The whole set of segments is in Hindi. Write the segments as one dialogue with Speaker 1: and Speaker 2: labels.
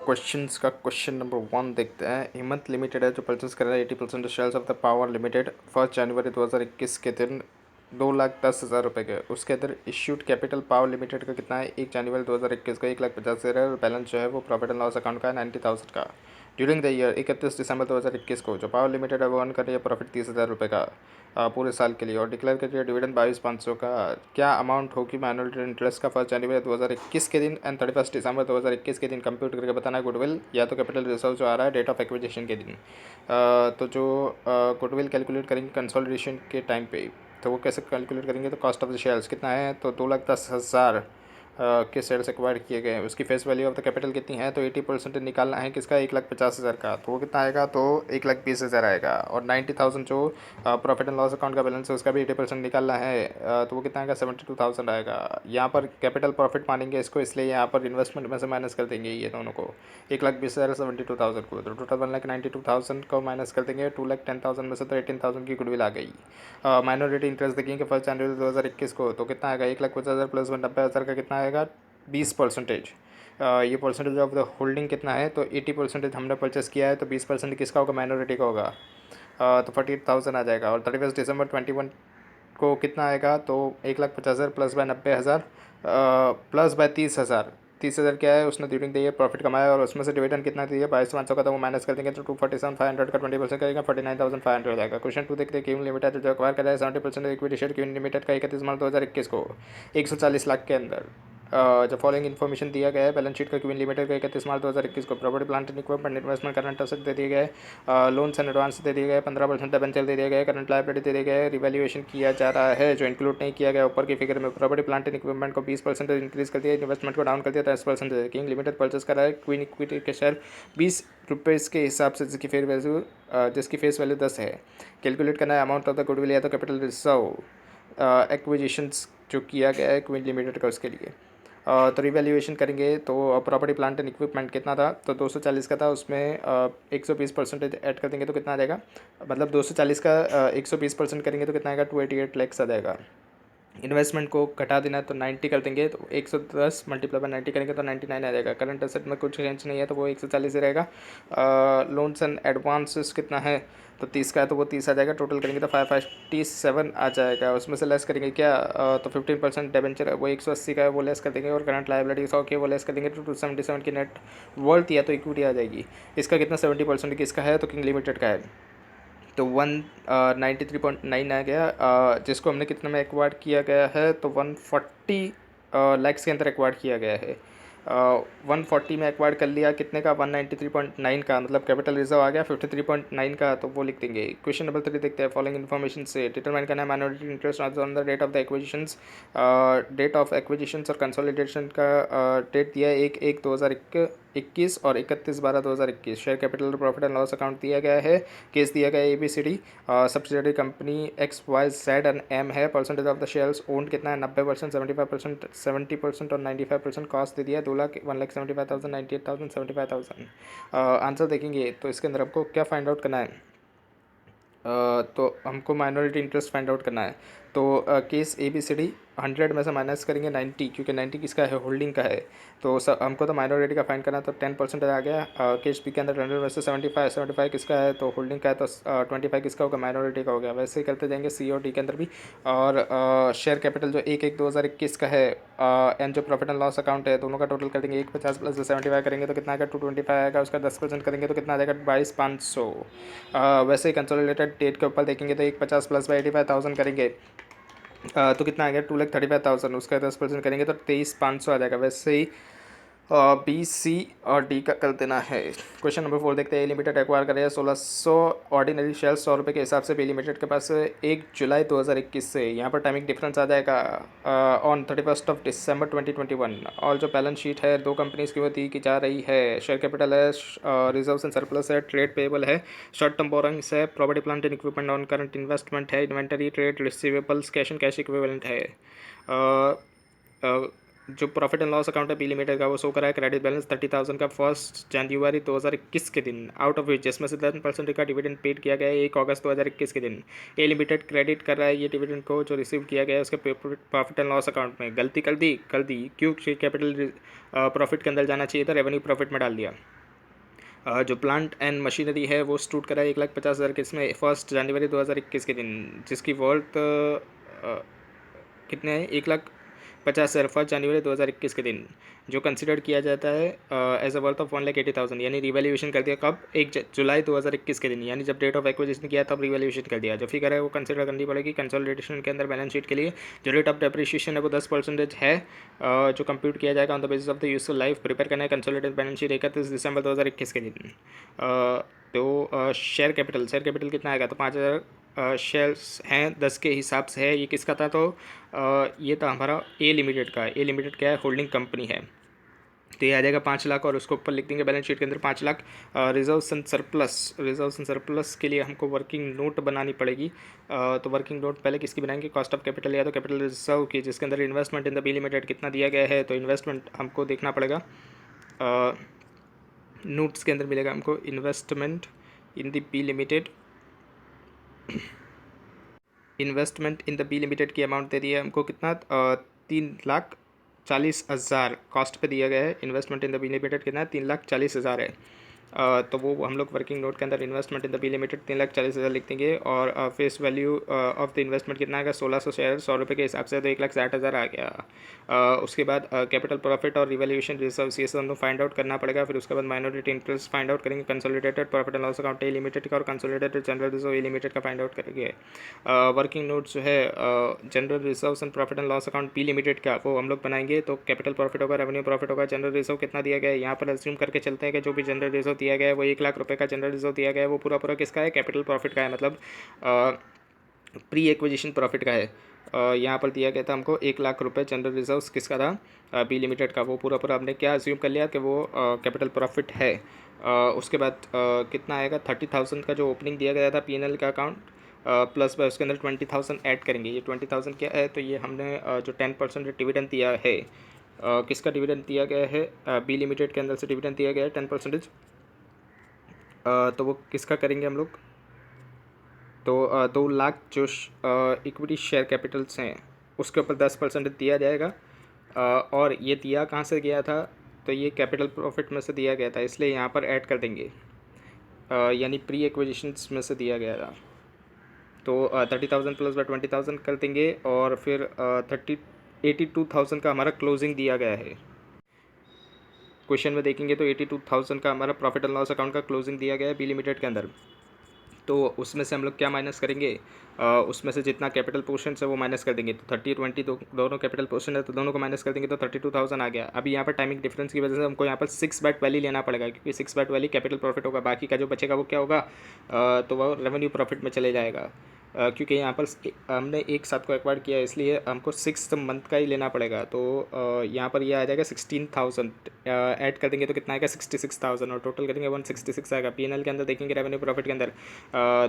Speaker 1: क्वेश्चंस का क्वेश्चन नंबर 1 देखते हैं। हिम्मत लिमिटेड है जो परचेस कर रहा है 80% shares of the power limited 1 जनवरी 2021 के दिन 2,10,000 रुपये के। उसके अंदर इश्यूड कैपिटल पावर लिमिटेड का कितना है 1 जनवरी 2021 का 1,50,000 और बैलेंस जो है वो प्रॉफिट एंड लॉस अकाउंट का है 90,000 का। ड्यूरिंग द ईयर 31 दिसंबर 2021 को जो पावर लिमिटेड है वो अर्न कर रही है प्रॉफिट 30,000 रुपये का पूरे साल के लिए और डिक्लेयर कर रही है डिविडेंड 22,500 का। क्या अमाउंट होगी माइनॉरिटी इंटरेस्ट का 1 जनवरी 2021 के दिन एंड 31 दिसंबर 2021 के दिन कंप्यूट करके बताना है गुडविल या तो कैपिटल रिजर्व जो आ रहा है डेट ऑफ एक्विजिशन के दिन। तो जो गुडविल कैलकुलेट करेंगे कंसोलिडेशन के टाइम पे तो वो कैसे कैलकुलेट करेंगे तो कॉस्ट ऑफ द शेयर्स कितना है तो 2,10,000 के शेयर्स एक्वायर किए गए हैं। उसकी face value of the capital कितनी है तो 80% निकालना है किसका 1,50,000 का तो वो कितना आएगा तो 1,20,000 आएगा और 90,000 जो प्रॉफिट एंड लॉस अकाउंट का बैलेंस है उसका भी 80% निकालना है तो वो कितना आएगा 72,000 आएगा। यहाँ पर कैपिटल प्रॉफिट मानेंगे इसको इसलिए यहाँ पर इन्वेस्टमेंट में से माइनस कर देंगे ये दोनों को 1,20,000 72,000 को तो टोटल 1,92,000 को माइनस कर देंगे 2,10,000 में से तो 18,000 की गुडविल आ गई। माइनॉरिटी इंटरेस्ट देखेंगे 1 जनवरी 2021 को तो कितना आएगा 1,50,000 प्लस 90,000 का कितना आएगा 20%। ये परसेंटेज ऑफ द होल्डिंग कितना है तो 80% हमने परचेस किया है तो 20% किसका होगा माइनॉरिटी का होगा तो 48,000 आ जाएगा और 31 दिसंबर 21 को कितना आएगा तो 1,50,000 प्लस बाय 90,000 प्लस बाय 30,000। 30,000 क्या है उसने ड्यूरिंग द ईयर प्रॉफिट कमाया और उसमें से डिविडेंड कितना दिया 22,500 का तो वो माइनस कर देंगे तो 247,500 का 20% करेगा 49,500 जाएगा। क्वेश्चन 2 देखते हैं क्यून लिमिटेड जो एक्वायर कर रहा है 70% इक्विटी शेयर क्यून लिमिटेड का 31 मार्च 2021 को 140 लाख के अंदर। जो फॉलोइंग इन्फॉर्मेशन दिया गया है बैलेंस शीट का क्वीन लिमिटेड का 31 मार्च 2021 को property plant and equipment investment current asset दे दिए गए लोन्स एंड एडवांस दे दिए गए 15% डिबेंचर दे दिए गए करंट लायबिलिटी दे दिए गए रिवैल्यूएशन किया जा रहा है जो इंक्लूड नहीं किया गया ऊपर की फिगर में प्रॉपर्टी प्लांट एंड इक्विपमेंट को 20% इंक्रीज कर दिया इन्वेस्टमेंट को डाउन कर दिया 10% किंग लिमिटेड परचेस करा है क्वीन इक्विटी के शेयर 20 रुपये के हिसाब से जिसकी फेस वैल्यू 10 है। कैलकुलेट करना है अमाउंट ऑफ द गुडविल या तो कैपिटल रिजर्व एक्विजिशंस जो किया गया है क्वीन लिमिटेड का उसके लिए। तो रिवैल्यूएशन करेंगे तो प्रॉपर्टी प्लांट एंड इक्विपमेंट कितना था तो 240 का था उसमें 120% ऐड कर देंगे तो कितना आ जाएगा मतलब 240 का 120% करेंगे तो कितना आएगा 288 लैक्स आ जाएगा। इन्वेस्टमेंट को घटा देना है तो 90 कर देंगे तो 110 मल्टीप्लाई बाय 90 करेंगे तो 99 आ जाएगा। करंट एसेट में कुछ चेंज नहीं है तो वो 140 ही रहेगा। लोन्स एंड एडवांसेस कितना है तो 30 का है तो वो 30 आ जाएगा। टोटल करेंगे तो 557 आ जाएगा। उसमें से लेस करेंगे क्या तो 15% डिबेंचर है वो 180 का है वो लेस कर देंगे और करंट लायबिलिटी 100 की वो लेस कर देंगे तो 277 की नेट वर्थ या तो इक्विटी आ जाएगी। इसका कितना 70% किसका है तो किंग लिमिटेड का है तो 193.9 आ गया जिसको हमने कितने में एक्वायर किया गया है तो 140 लैक्स के अंदर एक्वायर किया गया है। 140 में एक्वायर कर लिया कितने का 193.9 का मतलब कैपिटल रिजर्व आ गया 53.9 का तो वो लिख देंगे। क्वेश्चन नंबर 3 देखते हैं फॉलोइंग इन्फॉर्मेशन से डिटरमाइन करना है minority interest on the date of the acquisitions. Date of acquisitions और कंसोलिडेशन का डेट दिया है 1/1/2021 और 31/12/2021। Share capital profit and loss account दिया गया है। केस दिया गया है ABCD subsidiary company XYZ and M है। Percentage of the shares owned कितना है 90% 75% 70% और 95% कॉस्ट दे दिया है 2,01,75,000 98,000 75,000। आंसर देखेंगे तो इसके अंदर आपको क्या फाइंड आउट करना है तो हमको माइनॉरिटी इंटरेस्ट फाइंड आउट करना है तो केस ABCD 100 में से माइनस करेंगे 90 क्योंकि 90 किसका है होल्डिंग का है तो हमको तो माइनॉरिटी का फाइंड करना है तो 10% आ गया। केस B के अंदर 100 में से 75 किसका है तो होल्डिंग का है तो 25 किसका होगा माइनॉरिटी का हो गया। वैसे ही करते जाएंगे C और D के अंदर भी। और शेयर कैपिटल जो 1/1/2021 का है एंड जो प्रॉफिट एंड लॉस अकाउंट है दोनों का टोटल कर देंगे 150 प्लस 75 करेंगे तो कितना आएगा 225 आएगा। उसका 10% करेंगे तो कितना आ जाएगा 22,500। वैसे ही कंसोलिडेटेड डेट के ऊपर देखेंगे तो 150 प्लस बाई 85,000 करेंगे तो कितना आ गया 2,35,000। उसका 10% करेंगे तो 23,500 आ जाएगा। वैसे ही B, C और D का कर देना है। क्वेश्चन नंबर 4 देखते हैं। लिमिटेड एक्वायर करें 1600 ऑर्डिनरी शेयर 100 रुपये के हिसाब से बी लिमिटेड के पास 1 जुलाई 2021 से। यहाँ पर टाइमिंग डिफरेंस आ जाएगा ऑन 31 दिसंबर 2021। और जो बैलेंस शीट है दो कंपनीज की वो दी की जा रही है। शेयर कैपिटल है रिजर्व एंड सरप्लस है ट्रेड पेबल है शॉर्ट टर्म बोरोइंग्स है property plant and equipment on current investment है inventory trade receivables cash and cash equivalent है। जो प्रॉफिट एंड लॉस अकाउंट है बी लिमिटेड का, वो शो करा है क्रेडिट बैलेंस 30,000 का 1 जनवरी 2021 के दिन, आउट ऑफ विच जिसमें से 10% का डिविडेंड पेड किया गया है 1 अगस्त 2021 के दिन। ए लिमिटेड क्रेडिट कर रहा है ये डिविडेंड को जो रिसीव किया गया है उसके प्रॉफिट एंड लॉस अकाउंट में। गलती कर दी क्यों? कैपिटल प्रॉफिट के अंदर जाना चाहिए था, रेवेन्यू प्रॉफिट में डाल दिया। जो प्लांट एंड मशीनरी है वो स्टूट करा है 1,50,000 के इसमें 1 जनवरी 2021 के दिन, जिसकी वर्थ कितने हैं? 1,50,000 1 जनवरी 2021 के दिन, जो कंसिडर किया जाता है एज अ वर्थ ऑफ 1,80,000, यानी रिवैल्यूएशन कर दिया कब? 1 जुलाई 2021 के दिन, यानी जब डेट ऑफ एक्विजिशन किया तब रिवैल्यूएशन कर दिया। जो फिगर है वो कंसिडर करनी पड़ेगी कंसोलिडेशन के अंदर बैलेंस शीट के लिए। जो रेट ऑफ डेप्रिशिएशन है वो 10% है, जो कंप्यूट किया जाएगा on the basis of the useful life. Prepare करना है कंसोलिडेटेड बैलेंस शीट 31 दिसंबर 2021 के दिन। तो शेयर कैपिटल कितना आएगा? तो 5,000 शेयर्स हैं 10 के हिसाब से है। ये किसका था? तो ये था हमारा ए लिमिटेड का। ए लिमिटेड क्या है? होल्डिंग कंपनी है। तो ये आ जाएगा 5 लाख, और उसको ऊपर लिख देंगे बैलेंस शीट के अंदर 5 लाख। रिजर्व्स एंड सरप्लस के लिए हमको वर्किंग नोट बनानी पड़ेगी। तो वर्किंग नोट पहले किसकी बनाएंगे? कॉस्ट ऑफ कैपिटल या तो कैपिटल रिजर्व की, जिसके अंदर investment in the B limited कितना दिया गया है। तो इन्वेस्टमेंट हमको देखना पड़ेगा, नोट्स के अंदर मिलेगा हमको investment in the B limited. Investment in the B limited की अमाउंट दे दी है हमको कितना? 3,40,000 कॉस्ट पे दिया गया है। Investment in the B limited कितना है? 3,40,000 है। तो वो हम लोग वर्किंग नोट के अंदर investment in the B limited 3,40,000 लिख देंगे। और face value of the investment कितना आएगा? 1,600 शेयर 100 रुपये के हिसाब से, तो 1,60,000 आ गया। उसके बाद कैपिटल प्रॉफिट और रिवैल्यूएशन रिजर्व्स ये सब हमको फाइंड आउट करना पड़ेगा। फिर उसके बाद माइनॉरिटी इंटरेस्ट फाइंड आउट करेंगे, consolidated profit and loss account A limited का और consolidated general reserve A limited का फाइंड आउट करेंगे। वर्किंग नोट जो है general reserves and profit and loss account B limited का, वो हम लोग बनाएंगे। तो कैपिटल प्रॉफिट होगा, रेवेन्यू प्रॉफिट होगा, जनरल रिजर्व कितना दिया गया है यहाँ पर अज्यूम करके चलते हैं कि जो भी जनरल रिजर्व दिया गया है वो 1,00,000 रुपये का जनरल रिजर्व दिया गया है, वो पूरा किसका है? कैपिटल प्रॉफिट का है, मतलब प्री एक्विजिशन प्रॉफिट का है। यहाँ पर दिया गया था हमको 1,00,000 रुपये जनरल रिजर्व किसका था? बी लिमिटेड का। वो पूरा हमने क्या अज्यूम कर लिया कि वो कैपिटल प्रॉफिट है। उसके बाद कितना आएगा? 30,000 का जो ओपनिंग दिया गया था पी&एल का अकाउंट, प्लस बाय उसके अंदर 20,000 ऐड करेंगे। ये 20,000 क्या है? तो ये हमने जो 10% डिविडेंड दिया है, किसका डिविडेंड दिया गया है? बी लिमिटेड के अंदर से डिविडेंड दिया गया है 10%। तो वो किसका करेंगे हम लोग? तो 2 लाख जो इक्विटी शेयर कैपिटल्स हैं उसके ऊपर 10% दिया जाएगा। और ये दिया कहाँ से गया था? तो ये कैपिटल प्रॉफिट में से दिया गया था, इसलिए यहाँ पर ऐड कर देंगे, यानी प्री एक्विजिशंस में से दिया गया था। तो 30,000 प्लस बाय 20,000 कर देंगे, और फिर 82,000 का हमारा क्लोजिंग दिया गया है। क्वेश्चन में देखेंगे तो 82,000 का हमारा प्रॉफिट एंड लॉस अकाउंट का क्लोजिंग दिया गया है बी लिमिटेड के अंदर। तो उसमें से हम लोग क्या माइनस करेंगे? उसमें से जितना कैपिटल पोर्शन है वो माइनस कर देंगे। तो 30-20 दोनों कैपिटल पोर्शन है, तो दोनों को माइनस कर देंगे तो 32,000 आ गया। अभी यहाँ पर टाइमिंग डिफरेंस की वजह से हमको यहाँ पर 6 बैट वैली लेना पड़ेगा, क्योंकि 6 बैट वैली कैपिटल प्रॉफिट होगा। बाकी का जो बचेगा वो क्या होगा? तो वो रेवेन्यू प्रॉफिट में चले जाएगा। क्योंकि यहाँ पर हमने एक साथ को एक्वायर किया है, इसलिए हमको 6th मंथ का ही लेना पड़ेगा। तो यहाँ पर ये आ जाएगा 16,000, ऐड कर देंगे तो कितना आएगा? 66,000, और टोटल करेंगे 166 आएगा। पी&एल के अंदर देखेंगे रेवेन्यू प्रॉफिट के अंदर,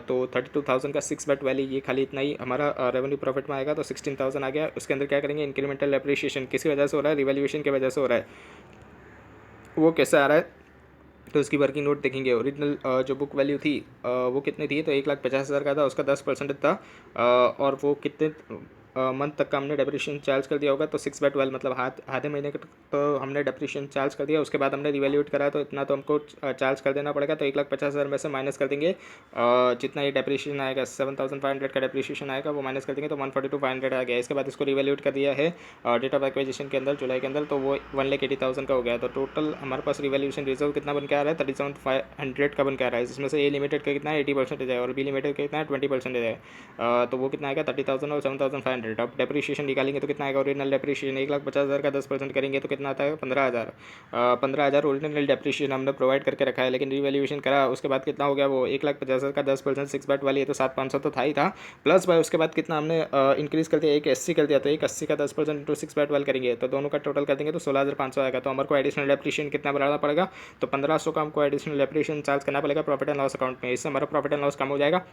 Speaker 1: तो 32,000 का 6 बैट वैली, ये खाली इतना ही हमारा रेवेन्यू प्रॉफिट में आएगा। तो 16,000 आ गया। उसके अंदर क्या करेंगे? इंक्रीमेंटल एप्रिशिएशन किसकी वजह से हो रहा है? रिवैल्यूएशन की वजह से हो रहा है। वो कैसे आ रहा है? तो उसकी वर्किंग नोट देखेंगे। ओरिजिनल जो बुक वैल्यू थी वो कितनी थी? तो 1,50,000 का था, उसका 10% था। और वो कितने मंथ तक का हमने डेप्रिशिएशन चार्ज कर दिया होगा? तो 6/12 मतलब आधे महीने का तो हमने डेप्रिशिएशन चार्ज कर दिया। उसके बाद हमने रिवैल्यूएट करा तो इतना तो हमको चार्ज कर देना पड़ेगा। तो 1,50,000 में से माइनस कर देंगे जितना ये डेप्रिशिएशन आएगा, 7,500 का डेप्रिशिएशन आएगा, वो माइनस कर देंगे तो 142,500 आ गया। इसके बाद इसको रिवैल्यूएट कर दिया है डेट ऑफ एक्विजिशन के अंदर जुलाई के अंदर, तो वो 1,80,000 का हो गया। तो टोटल हमारे पास रिवैल्यूएशन रिजर्व कितना बन के आ रहा है? 37,500 का बन के आ रहा है, जिसमें से ए लिमिटेड का कितना है? 80% है, और बी लिमिटेड का कितना है? 20% है। तो वो कितना आएगा? 30,000 और 7,500। अब डेप्रिशिएशन निकालेंगे तो कितना आएगा? ओरिजिनल डेप्रिशिएशन 1,50,000 का 10% करेंगे तो कितना आता है? 15,000। 15,000 ओरिजिनल डेप्रिशिएशन हमने प्रोवाइड करके रखा है, लेकिन रिवैल्यूएशन करा उसके बाद कितना हो गया? वो 1,50,000 का 10% 6 बैट वाली है, तो 7,500 तो था ही था, प्लस बाय उसके बाद कितना हमने इंक्रीज़ कर दिया? 1,80 कर दिया। तो 1,80 का 10% इंटू 6 बैट वाल करेंगे तो दोनों का टोटल कर देंगे तो 16,500 आएगा। तो हमारे को एडिशनल डेप्रिशिएशन कितना बढ़ाना पड़ेगा? तो 1,500 का हमको एडिशनल डेप्रिशिएशन चार्ज करना पड़ेगा प्रॉफिट एंड लॉस अकाउंट में। इससे हमारा प्रॉफिट एंड लॉस कम हो जाएगा।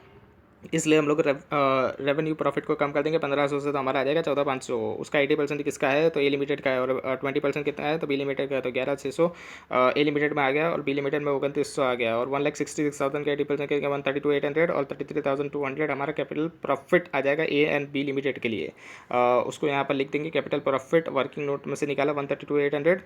Speaker 1: इसलिए हम लोग रेवेन्यू प्रॉफिट को कम कर देंगे 1500 से, तो हमारा आ जाएगा 14,500। उसका 80% किसका है, तो ए लिमिटेड का है, और 20% कितना है, तो बी लिमिटेड का है, तो 11,600 ए लिमिटेड में आ गया, और बी लिमिटेड में 2900 आ गया, और 1,66,000 का 80% के 132,800 और 33,200 हमारा कैपिटल प्रॉफिट आ जाएगा ए एंड बी लिमिटेड के लिए। उसको यहाँ पर लिख देंगे, कैपिटल प्रॉफिट वर्किंग नोट में से निकाला 132,800।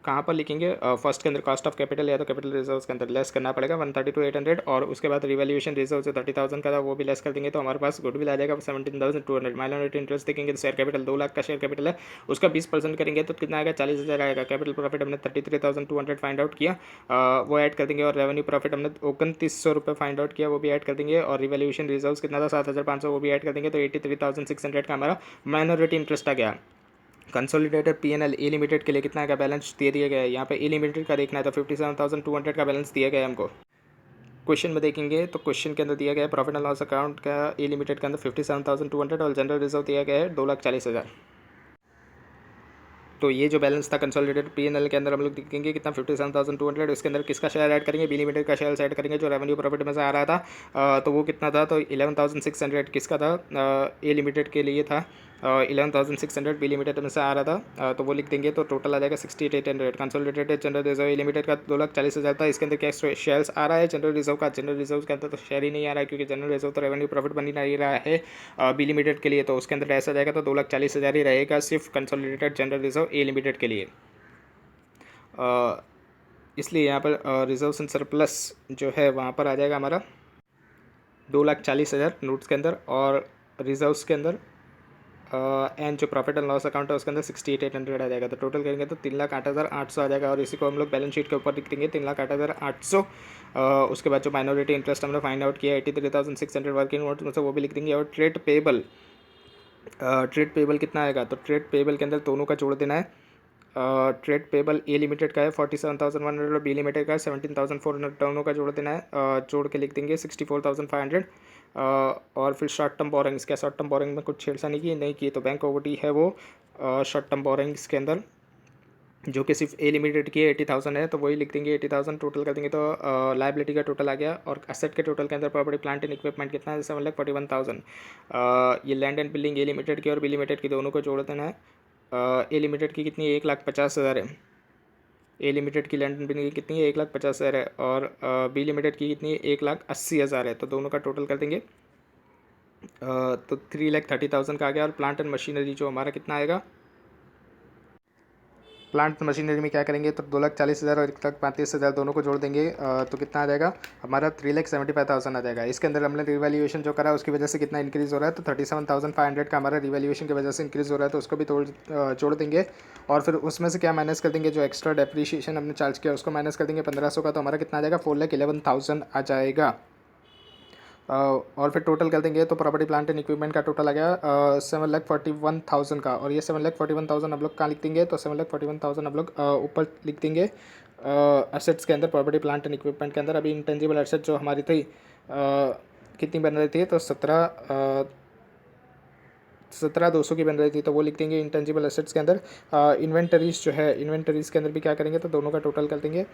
Speaker 1: कहाँ पर लिखेंगे, फर्स्ट के अंदर कॉस्ट ऑफ कैपिटल या तो कैपिटल रिजर्व्स के अंदर लेस करना पड़ेगा 132,800, और उसके बाद रिवैल्यूएशन रिजर्व से 30,000 का था वो भी लेस कर देंगे, तो हमारे पास गुडविल आ जाएगा 17,200। माइनॉरिटी इंटरेस्ट देखेंगे तो शेयर कैपिटल 2 लाख का शेयर कैपिटल है, उसका 20% करेंगे तो कितना आएगा, 40,000 आएगा। कैपिटल प्रॉफिट हमने 33,200 फाइंड आउट किया, वो ऐड कर देंगे, और रेवेन्यू प्रॉफिट हमने 2900 रुपये फाइंड आउट किया, वो भी ऐड कर देंगे, और रिवैल्यूएशन रिजर्व कितना था 7,500, वो भी ऐड कर देंगे, तो 83,600 का हमारा माइनॉरिटी इंटरेस्ट आ गया। कंसोलिडेटेड पीएनएल ए लिमिटेड के लिए कितना का बैलेंस दे दिया गया है, यहाँ पे ए लिमिटेड का देखना है तो 57,200 का बैलेंस दिया गया है हमको। क्वेश्चन में देखेंगे तो क्वेश्चन के अंदर दिया गया है प्रॉफिट एंड लॉस अकाउंट का ए लिमिटेड के अंदर 57,200 और जनरल रिजर्व दिया गया है 2,40,000। तो ये जो बैलेंस था कंसोलिडेटेड पीएनएल के अंदर हम लोग देखेंगे कितना 57,200, इसके अंदर किसका शेयर ऐड करेंगे, बी लिमिटेड का शेयर ऐड करेंगे जो रेवेन्यू प्रॉफिट में से आ रहा था। तो वो कितना था, तो 11,600 किसका था, ए लिमिटेड के लिए था, 11,600 बी लिमिटेड में से आ रहा था। तो वो लिख देंगे, तो टोटल आ जाएगा 68,800। Consolidated general reserve A limited का 2,40,000 था, इसके अंदर क्या शेयर्स आ रहा है जनरल रिजर्व का, जनरल रिजर्व के अंदर तो शेयर ही नहीं आ रहा है, क्योंकि जनरल रिजर्व तो रेवेन्यू प्रॉफिट बन ही नहीं रहा है बी लिमिटेड के लिए, तो उसके अंदर ऐसा जाएगा, तो 2,40,000 ही रहेगा सिर्फ consolidated general reserve A limited के लिए। इसलिए यहाँ पर रिजर्व्स एंड सरप्लस जो है वहाँ पर आ जाएगा हमारा 2,40,000 नोट्स के अंदर, और रिजर्व्स के अंदर एंड जो प्रॉफिट एंड लॉस अकाउंट है उसके अंदर 68,800 आ जाएगा। तो टोटल करेंगे तो 3,08,800 आ जाएगा, और इसी को हम लोग बैलेंस शीट के ऊपर लिख देंगे 3,08,800। उसके बाद जो माइनॉरिटी इंटरेस्ट हमने फाइंड आउट किया 83,600 वर्किंग नोट में से वो भी लिख देंगे, और ट्रेड पेबल कितना आएगा, तो ट्रेड पेबल के अंदर दोनों का जोड़ देना है। ट्रेड पेबल ए लिमिटेड का है 47,100 और बी लिमिटेड का है 17,400, दोनों का जोड़ देना है। जोड़ के लिख देंगे 64,500। और फिर शॉर्ट टर्म बोरिंग्स, क्या शॉर्ट टर्म बोरिंग में कुछ छेड़छानी की नहीं की, तो बैंक ओवरड्यू है वो शॉर्ट टर्म बोरिंग्स के अंदर जो कि सिर्फ ए लिमिटेड की 80,000 है, तो वही लिख देंगे 80,000 टोटल कर देंगे, तो लाइबिलिटी का टोटल आ गया। और एसेट के टोटल के अंदर प्रॉपर्टी प्लांट एंड इक्विपमेंट कितना है, 7,41,000। ये land and building A limited की और बी लिमिटेड की दोनों को जोड़ देना है। ए लिमिटेड की कितनी 1,50,000 है, ए लिमिटेड की लैंड एंड बिल्डिंग की कितनी है 1,50,000 है, और बी लिमिटेड की कितनी है 1,80,000 है, तो दोनों का टोटल कर देंगे तो 3,30,000 का आ गया। और प्लांट एंड मशीनरी जो हमारा कितना आएगा, प्लांट मशीनरी में क्या करेंगे, तो 2,40,000 और 1,35,000 दोनों को जोड़ देंगे तो कितना आ जाएगा हमारा 3,75,000 आ जाएगा। इसके अंदर हमने रिवैल्यूएशन जो करा उसकी वजह से कितना इंक्रीज़ हो रहा है, तो 37,500 का हमारा रिवैल्यूएशन की वजह से इंक्रीज़ हो रहा है, तो उसको भी जोड़ देंगे। और फिर उसमें से क्या माइनस कर देंगे, जो एक्स्ट्रा डेप्रीशिएशन हमने चार्ज किया उसको माइनस कर देंगे 1,500 का, तो हमारा कितना आ जाएगा 4,11,000 आ जाएगा। और फिर टोटल कर देंगे तो प्रॉपर्टी प्लांट एंड इक्विपमेंट का टोटल आ गया 7,41,000 का, और ये 7,41,000 हम लोग कहाँ लिख देंगे, तो 7,41,000 हम लोग ऊपर लिख देंगे एसेट्स के अंदर, प्रॉपर्टी प्लांट एंड इक्विपमेंट के अंदर। अभी इंटेंजिबल एसेट जो हमारी थी कितनी बन रही थी, तो 17,200 की बन रही थी, तो वो लिख देंगे इंटेंजिबल एसेट्स के अंदर। इन्वेंटरीज जो है, इन्वेंटरीज़ के अंदर भी क्या करेंगे, तो दोनों का टोटल कर देंगे।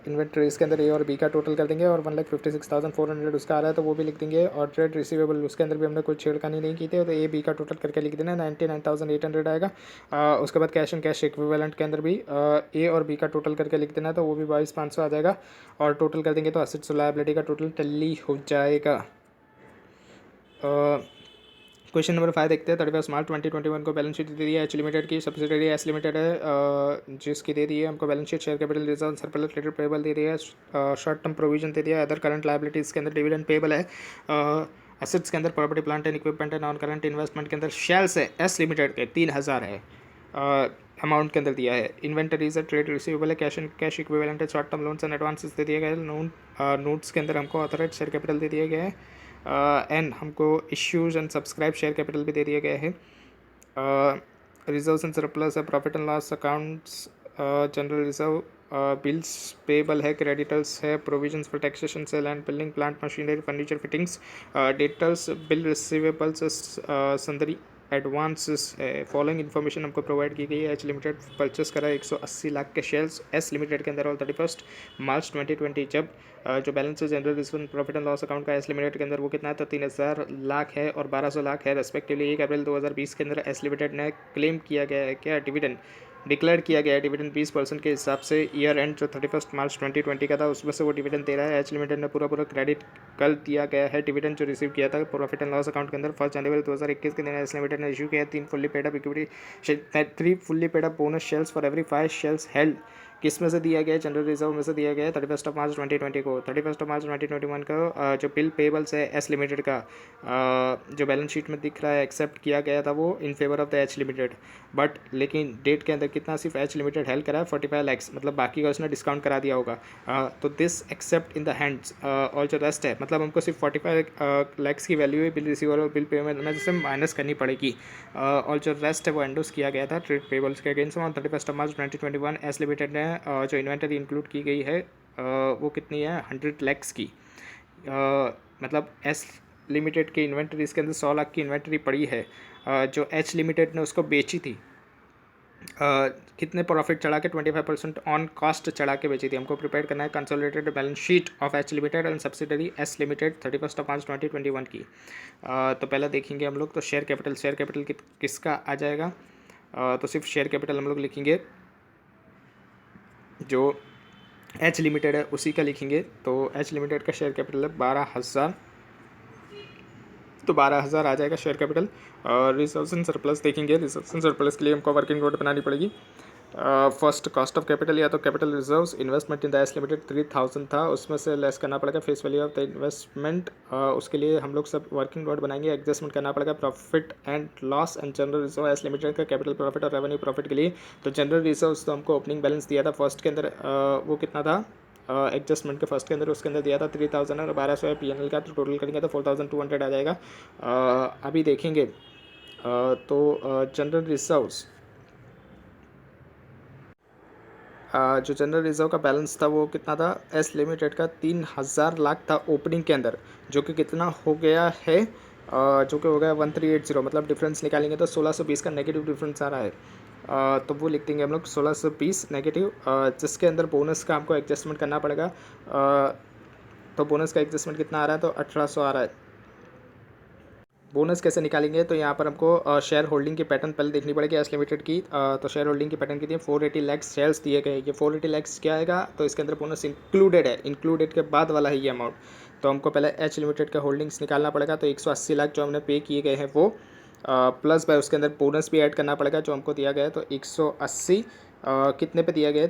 Speaker 1: इन्वेंटरीज़ के अंदर ए और बी का टोटल कर देंगे, और 1,56,400 उसका आ रहा है, तो वो भी लिख देंगे। और ट्रेड रिसीवेबल उसके अंदर भी हमने कोई छेड़खानी नहीं की थी, तो ए बी का टोटल करके लिख देना 99,800 आएगा। उसके बाद कैश एंड कैश इक्विवेलेंट के अंदर भी ए और बी का टोटल करके लिख देना, तो वो भी 22,500 आ जाएगा। और टोटल कर देंगे तो एसेट्स और लायबिलिटी का टोटल टैली हो जाएगा। क्वेश्चन नंबर 5 देखते हैं। 31 मार्च 2021 को बैलेंस शीट दे दिया है एच लिमिटेड की, सब्सिडरी एस लिमिटेड है जिसकी दे दी है हमको balance sheet, share capital reserve surplus trade payable दे दिया है, शॉर्ट टर्म प्रोविजन दे दिया है, अदर करंट लायबिलिटीज़ के अंदर डिविडेंड पेबल है, एसेट्स के अंदर प्रॉपर्टी प्लांट एंड इक्विपमेंट है, नॉन करंट इन्वेस्टमेंट के अंदर शेयर्स है एस लिमिटेड के 3,000 है अमाउंट के अंदर दिया है, इन्वेंटरीज है, ट्रेड रिसीवेबल है, कैश एंड कैश इक्विवेलेंट है, short term loans and advances दे दिए गए हैं, नोट्स के अंदर हमको ऑथराइज शेयर कैपिटल दे दिए गए हैं, एंड हमको issues and subscribe share capital भी दे दिए गए हैं। रिजर्व्स एंड सरप्लस है, profit and loss accounts, general reserve, bills payable है, क्रेडिटर्स है, प्रोविजंस फॉर टैक्सेशन से, land building plant machinery furniture fittings, debtors, bill receivables, sundry advances है। फॉलोइंग इन्फॉर्मेशन हमको प्रोवाइड की गई है। एच लिमिटेड परचेस करा 180 लाख के शेयर्स एस लिमिटेड के अंदर और 31 मार्च 2020 जब जो बैलेंस है general reserve profit and loss account का एस लिमिटेड के अंदर वो कितना है तो 3000 लाख है और 1200 लाख है रेस्पेक्टिवली। 1 अप्रैल 2020 के अंदर एस लिमिटेड ने क्लेम किया गया है क्या डिविडेंड डिक्लेयर किया गया है डिविडेंड 20% के हिसाब से। ईयर एंड जो 31 मार्च 2020 का था उसमें से वो डिविडेंड दे रहा है। एच लिमिटेड ने पूरा क्रेडिट कल दिया गया है डिविडेंड जो रिसीव किया था प्रॉफिट एंड लॉस अकाउंट के अंदर 1 जनवरी 2021 के दिन एच लिमिटेड ने इशू किया 3 fully paid up equity 3 fully paid up bonus shares for every 5 shares held. किस में से दिया गया है जनरल रिजर्व में से दिया गया है 31 मार्च 2020 को। 31 मार्च 2021 का जो बिल पेबल्स है एच लिमिटेड का जो बैलेंस शीट में दिख रहा है एक्सेप्ट किया गया था वो in favour of the H limited. But लेकिन डेट के अंदर कितना सिर्फ एच लिमिटेड हेल्प करा है 45 लैक्स, मतलब बाकी का उसने डिस्काउंट करा दिया होगा। तो this accept in the hands और जो रेस्ट है मतलब हमको सिर्फ 45 लैक्स की वैल्यू है बिल रिसीवर और बिल पेमेंट में जैसे माइनस करनी पड़ेगी। और जो रेस्ट है वो एंडोस किया गया था ट्रेड पेबल्स के against on 31 March 2021। S limited ने जो इन्वेंटरी इंक्लूड की गई है वो कितनी है 100 लैक्स की। मतलब एस लिमिटेड की इन्वेंटरी इसके अंदर 100 लाख की इन्वेंटरी पड़ी है जो एच लिमिटेड ने उसको बेची थी। कितने प्रॉफिट चढ़ा के 25% ऑन कॉस्ट चढ़ा के बेची थी। हमको प्रिपेयर करना है consolidated balance sheet of H limited and subsidiary S limited 31 March 2021 की। तो पहले देखेंगे हम लोग तो शेयर कैपिटल किसका आ जाएगा। तो सिर्फ शेयर कैपिटल हम लोग लिखेंगे जो एच लिमिटेड है उसी का लिखेंगे। तो एच लिमिटेड का शेयर कैपिटल है 12,000, तो 12,000 आ जाएगा share capital. Reserves and surplus देखेंगे। रिजर्व्स एंड सरप्लस के लिए हमको वर्किंग नोट बनानी पड़ेगी। फर्स्ट कॉस्ट ऑफ कैपिटल या तो capital reserves investment in the S limited 3,000 था उसमें से लेस करना पड़ेगा face value of the investment. उसके लिए हम लोग सब वर्किंग नोट बनाएंगे। एडजस्टमेंट करना पड़ेगा profit and loss and general reserve S limited का कैपिटल प्रॉफिट और रेवेन्यू प्रॉफिट के लिए। तो जनरल रिजर्व्स तो हमको ओपनिंग बैलेंस दिया था फर्स्ट के अंदर वो कितना था एडजस्टमेंट के फर्स्ट के अंदर उसके अंदर दिया था 3,000 और 1200 है पीएनएल का, तो टोटल करेंगे तो 4,200 आ जाएगा। अभी देखेंगे तो जनरल रिजर्व्स जो जनरल रिजर्व का बैलेंस था वो कितना था एस लिमिटेड का 3,000 लाख था ओपनिंग के अंदर, जो कि कितना हो गया है जो कि हो गया 1380। मतलब डिफरेंस निकालेंगे तो 1620 का नेगेटिव डिफरेंस आ रहा है। तो वो लिख देंगे हम लोग 1620 नेगेटिव, जिसके अंदर बोनस का हमको एडजस्टमेंट करना पड़ेगा। तो बोनस का एडजस्टमेंट कितना आ रहा है तो 1800 आ रहा है। बोनस कैसे निकालेंगे तो यहाँ पर हमको शेयर होल्डिंग की पैटर्न पहले देखनी पड़ेगी एस लिमिटेड की। तो शेयर होल्डिंग की पैटर्न कितनी है 480 लैक्स शेयर्स दिए गए। ये 480 लैक्स क्या आएगा तो इसके अंदर बोनस इंक्लूडेड है, इंक्लूडेड के बाद वाला है ये अमाउंट। तो हमको पहले एच लिमिटेड का होल्डिंग्स निकालना पड़ेगा। तो 180 लाख जो हमने पे किए गए हैं वो प्लस बाय उसके अंदर बोनस भी ऐड करना पड़ेगा जो हमको दिया गया है। तो 180 कितने पे दिया गया है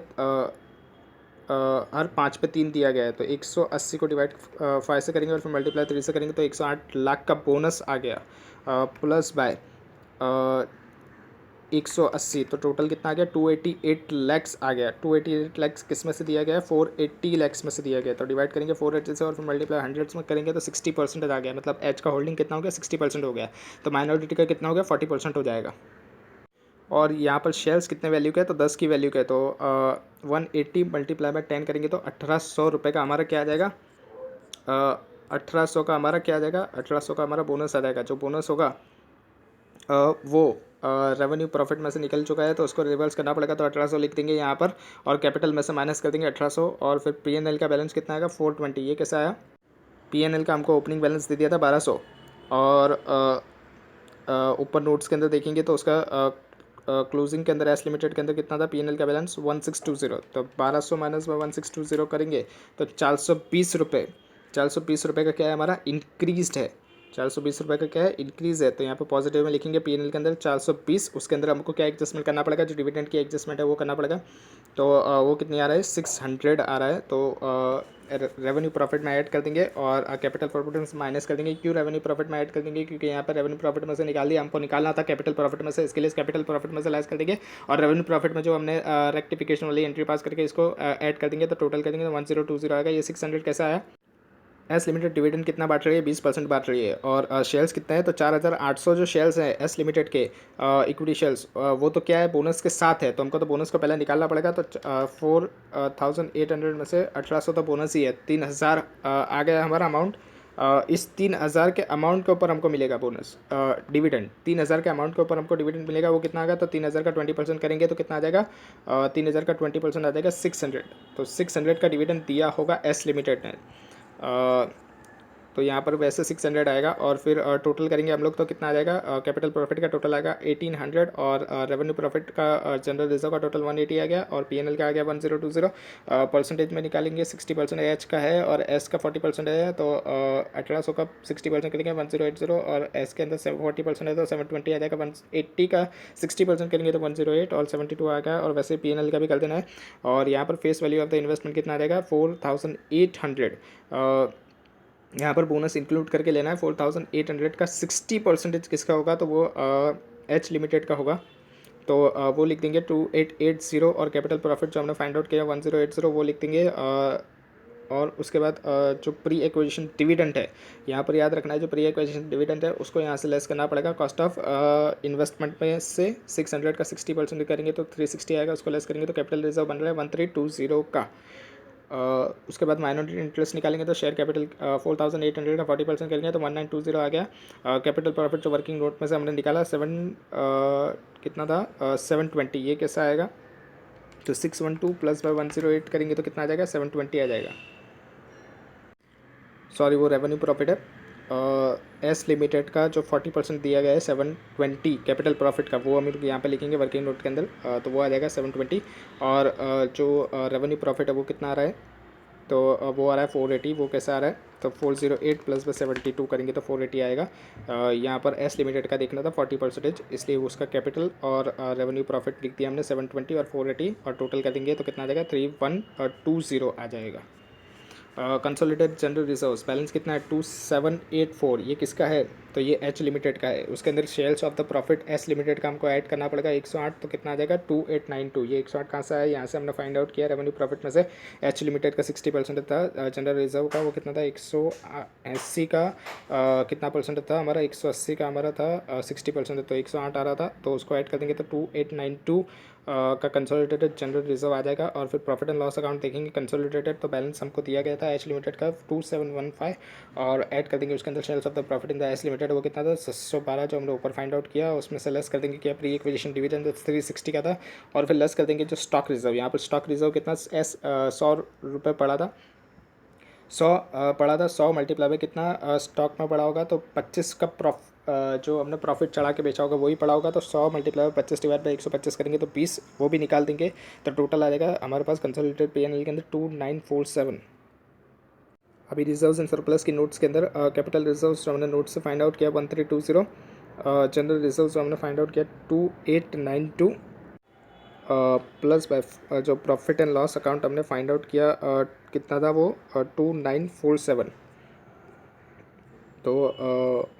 Speaker 1: हर 5 पे 3 दिया गया है। तो 180 को डिवाइड 5 से करेंगे और फिर मल्टीप्लाई 3 से करेंगे तो 108 लाख का बोनस आ गया प्लस बाय 180। तो टोटल कितना आ गया 288 लैक्स आ गया। 288 लैक्स किस में से दिया गया है 480 लैक्स में से दिया गया। तो डिवाइड करेंगे 480 से और फिर मल्टीप्लाई 100 में करेंगे तो 60% आ गया। मतलब एच का होल्डिंग कितना हो गया 60% हो गया। तो माइनॉरिटी का कितना हो गया 40% हो जाएगा। और यहाँ पर शेयर्स कितने वैल्यू के है तो 10 की वैल्यू के है। तो 180 मल्टीप्लाई बाय 10 करेंगे तो 1800 रुपये का हमारा क्या आ जाएगा 1800 का हमारा क्या आ जाएगा 1800 का हमारा बोनस आ जाएगा। जो बोनस होगा वो रेवेन्यू प्रॉफिट में से निकल चुका है तो उसको रिवर्स करना पड़ेगा। तो 1800 लिख देंगे यहाँ पर और कैपिटल में से माइनस कर देंगे 1800 और फिर पीएनएल का बैलेंस कितना आएगा 420। ये कैसा आया पीएनएल का हमको ओपनिंग बैलेंस दे दिया था 1200 और ऊपर नोट्स के अंदर देखेंगे तो उसका क्लोजिंग के अंदर एस लिमिटेड के अंदर कितना था पीएनएल का बैलेंस 1620। तो 1200 माइनस 1620 करेंगे तो 420 रुपये। 420 रुपये का क्या है हमारा इंक्रीज्ड है। 420 रुपये का क्या है इंक्रीज़ है। तो यहाँ पे पॉजिटिव में लिखेंगे पीएनएल के अंदर 420। उसके अंदर हमको क्या एडजस्टमेंट करना पड़ेगा जो डिविडेंड की एडजस्टमेंट है वो करना पड़ेगा। तो वो कितनी आ रहा है 600 आ रहा है। तो रेवेन्यू प्रॉफिट में ऐड कर देंगे और कैपिटल प्रॉफिट में माइनस कर देंगे। क्यों रेवेन्यू प्रॉफिट में ऐड कर देंगे क्योंकि यहाँ पर रेवेन्यू प्रॉफिट में से निकाल दिया, हमको निकालना था कैपिटल प्रॉफिट में से, इसके लिए कैपिटल प्रॉफिट में से लेस कर देंगे और रेवेन्यू प्रॉफिट में जो हमने रेक्टिफिकेशन वाली एंट्री पास करके इसको ऐड कर देंगे। तो टोटल कर देंगे तो 1020 आएगा। ये 600 कैसा आया एस लिमिटेड डिविडेंड कितना बांट रही है 20% बांट रही है। और शेयर्स कितना है तो 4,800 जो शेयर्स हैं एस लिमिटेड के इक्विटी शेयर्स वो तो क्या है बोनस के साथ है। तो हमको तो बोनस को पहले निकालना पड़ेगा। तो 4,800 में से 1800 तो बोनस ही है 3,000 आ गया हमारा अमाउंट इस 3,000 के अमाउंट के ऊपर हमको मिलेगा बोनस डिविडेंड। 3,000 के अमाउंट के ऊपर हमको डिविडेंड मिलेगा, वो कितना आएगा? तो 3,000 का 20% करेंगे तो कितना आ जाएगा? 3,000 का 20% आ जाएगा 600। तो 600 का डिविडेंड दिया होगा एस लिमिटेड ने। तो यहाँ पर वैसे 600 आएगा, और फिर टोटल करेंगे हम लोग तो कितना आ जाएगा? कैपिटल प्रॉफिट का टोटल आएगा 1800, और रेवेन्यू प्रॉफिट का जनरल रिजर्व का टोटल 180 आ गया, और पीएनएल का आ गया 1020। परसेंटेज में निकालेंगे 60% एच का है और एस का 40% है, तो 1800 का 60% करेंगे 1080, और एस के अंदर 40% है तो 720 आ जाएगा। 180 का 60% करेंगे तो 108, और 72 आ गया। और वैसे पीएनएल का भी कर देना है। और यहाँ पर face value of the investment कितना आ जाएगा? 4800। यहाँ पर बोनस इंक्लूड करके लेना है 4800 का 60% किसका होगा? तो वो एच लिमिटेड का होगा। तो वो लिख देंगे 2880, और कैपिटल प्रॉफिट जो हमने फाइंड आउट किया 1080 वो लिख देंगे। और उसके बाद जो प्री एक्विजिशन डिविडेंड है, यहाँ पर याद रखना है, जो प्री एक्विजिशन डिविडेंड है उसको यहाँ से लेस करना पड़ेगा कॉस्ट ऑफ इन्वेस्टमेंट में से। 600 का 60% करेंगे तो 360 आएगा, उसको लेस करेंगे तो कैपिटल रिजर्व बन रहा है 1320 का। उसके बाद माइनॉरिटी इंटरेस्ट निकालेंगे तो शेयर कैपिटल 4800 का 40% करेंगे तो 1920 आ गया। कैपिटल प्रॉफिट जो वर्किंग नोट में से हमने निकाला कितना था? 720। ये कैसा आएगा? तो 612 प्लस बाय 108 करेंगे तो कितना आ जाएगा? 720 आ जाएगा। सॉरी, वो रेवेन्यू प्रॉफिट है। एस लिमिटेड का जो 40% दिया गया है 720 कैपिटल प्रॉफिट का, वो हम लोग यहाँ पे लिखेंगे वर्किंग नोट के अंदर। तो वो आ जाएगा 720। और जो रेवेन्यू प्रॉफिट है वो कितना आ रहा है? तो वो आ रहा है 480। वो कैसा आ रहा है? तो 408 प्लस बाय 72 करेंगे तो 480 आएगा। यहाँ पर एस लिमिटेड का देखना था 40%, इसलिए उसका कैपिटल और रेवेन्यू प्रॉफिट लिख दिया हमने 720 और 480, और टोटल कर देंगे तो कितना आ जाएगा? 3120 आ जाएगा। कंसोलिडेटेड जनरल रिजर्व्स बैलेंस कितना है? 2784। ये किसका है? तो ये एच लिमिटेड का है। उसके अंदर shares of the profit S limited का हमको ऐड करना पड़ेगा 108, तो कितना आ जाएगा? 2892। ये 108 कहाँ से आया? यहाँ से हमने फाइंड आउट किया रेवेन्यू प्रॉफिट में से। एच लिमिटेड का 60% था, जनरल रिजर्व का वो कितना था? 180 का कितना परसेंट था हमारा? 180 का हमारा था 60%, तो 108 आ रहा था, तो उसको ऐड कर देंगे तो 2892 का कंसोलिडेटेड जनरल रिजर्व आ जाएगा। और फिर प्रॉफिट एंड लॉस अकाउंट देखेंगे कंसोलिडेटेड, तो बैलेंस हमको दिया गया था एच लिमिटेड का 2715, और ऐड कर देंगे उसके अंदर shares of the profit in the H limited वो कितना था? 612, जो हमने ऊपर फाइंड आउट किया। उसमें से लेस कर देंगे क्या? प्री एक्विजिशन डिविडेंड 360 का था, और फिर लेस कर देंगे जो स्टॉक रिजर्व। यहाँ पर स्टॉक रिजर्व कितना? 100 रुपये पड़ा था। 100 पड़ा था। 100 मल्टीप्लाई में कितना स्टॉक में पड़ा होगा? तो 25 का जो हमने प्रॉफिट चढ़ा के बेचा होगा वही पड़ा होगा, तो 100 मल्टीप्लाई में 25 डिवाइड बाई 125 करेंगे तो 20, वो भी निकाल देंगे, तो टोटल आ जाएगा हमारे पास कंसोलिडेटेड पीएनएल के अंदर 2947। अभी रिजर्व्स एंड सरप्लस की नोट्स के अंदर कैपिटल रिजर्व्स जो हमने नोट से फाइंड आउट किया 1320, जनरल रिजर्व्स जो हमने फाइंड आउट किया 2892, प्लस बाय जो प्रॉफिट एंड लॉस अकाउंट हमने फाइंड आउट किया कितना था? वो 2947, तो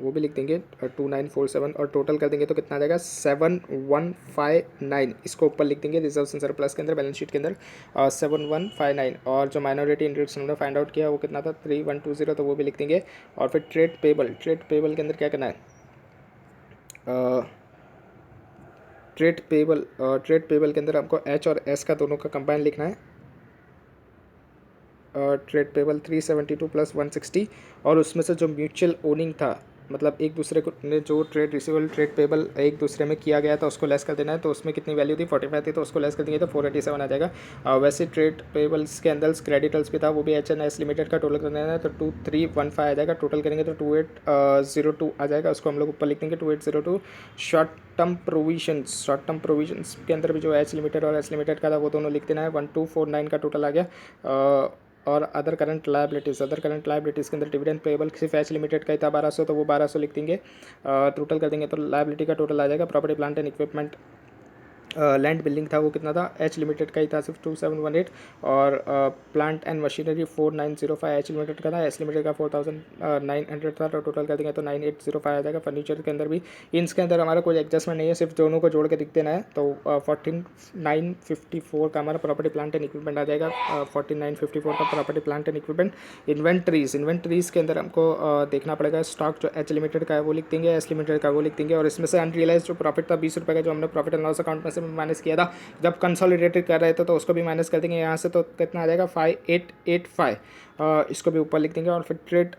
Speaker 1: वो भी लिख देंगे 2947, और टोटल कर देंगे तो कितना आ जाएगा? 7159। इसको ऊपर लिख देंगे रिजर्व एंड सरप्लस के अंदर, बैलेंस शीट के अंदर 7159। और जो माइनॉरिटी इंटरेस्ट हमने फाइंड आउट किया वो कितना था? 3120, तो वो भी लिख देंगे। और फिर ट्रेड पेबल के अंदर क्या करना है? ट्रेड पेबल के अंदर हमको एच और एस का दोनों का कंबाइन लिखना है। ट्रेड पेबल 372 प्लस 160, और उसमें से जो म्यूचुअल ओनिंग था, मतलब एक दूसरे को ने जो ट्रेड रिसीवेबल ट्रेड पेबल एक दूसरे में किया गया था उसको लेस कर देना है। तो उसमें कितनी वैल्यू थी? 45 थी, तो उसको लेस कर देंगे तो 487 आ जाएगा। वैसे ट्रेड पेबल्स के अंदर क्रेडिटर्स भी था, वो भी एच एन एस लिमिटेड का टोटल कर देना है, तो 2315 आ जाएगा। टोटल करेंगे तो 2802 आ जाएगा। उसको हम लोग ऊपर लिख देंगे 2802। शॉर्ट टर्म प्रोविजंस के अंदर भी जो एच लिमिटेड और एस लिमिटेड का था वो दोनों लिख देना है। 1249 का टोटल आ गया। और अदर करंट लायबिलिटीज़ के अंदर डिविडेंड पेबल सिर्फ एच लिमिटेड का ही था 1200, तो वो 1200 लिख देंगे। टोटल कर देंगे तो लायबिलिटी का टोटल आ जाएगा। Property plant and equipment land building था वो कितना था? एच लिमिटेड का ही था सिर्फ 2718, और plant and machinery 4905 H limited का था। एस लिमिटेड का 4900 था, तो टोटल कर देंगे तो 9805 आ जाएगा। फर्नीचर के अंदर भी इंस के अंदर हमारा कोई एडजस्टमेंट नहीं है, सिर्फ दोनों को जोड़ के दिख देना है, तो 14954 का हमारा प्रॉपर्टी प्लांट एंड इक्विपमेंट आ जाएगा। 14954 का property plant and equipment. Inventories के अंदर हमको देखना पड़ेगा। स्टॉक जो एच लिमिटेड का है वो लिख देंगे, एस लिमिटेड का वो लिख देंगे, और इसमें से अनरियलाइज जो प्रॉफिट था 20 रुपये का, जो हमने प्रॉफिट एंड लॉस अकाउंट में से में माइनस किया था जब कंसोलिडेटेड कर रहे थे, तो उसको भी माइनस कर देंगे यहाँ से, तो कितना आ जाएगा 5885। इसको भी ऊपर लिख देंगे। और फिर ट्रेड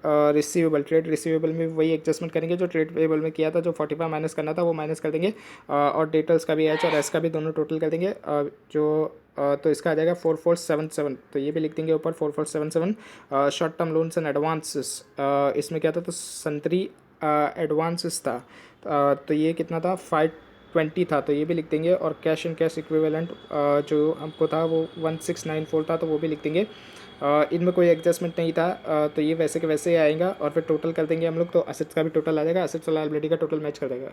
Speaker 1: रिसीवेबल में वही एडजस्टमेंट करेंगे जो ट्रेड पेबल में किया था, जो 45 माइनस करना था वो माइनस कर देंगे। और डेटल्स का भी एच और एस का भी दोनों टोटल कर देंगे। तो इसका आ जाएगा 4477, तो ये भी लिख देंगे ऊपर 4477। Short term loans and advances, इसमें क्या था, तो संतरी एडवांसेस था, तो ये कितना था 520 था, तो ये भी लिख देंगे। और कैश एंड कैश इक्विवेलेंट जो हमको था वो 1694 था, तो वो भी लिख देंगे। इनमें कोई एडजस्टमेंट नहीं था, तो ये वैसे के वैसे ही आएगा। और फिर टोटल कर देंगे हम लोग, तो असेट्स का भी टोटल आ जाएगा, असेट्स और लायबिलिटी का टोटल मैच कर देगा।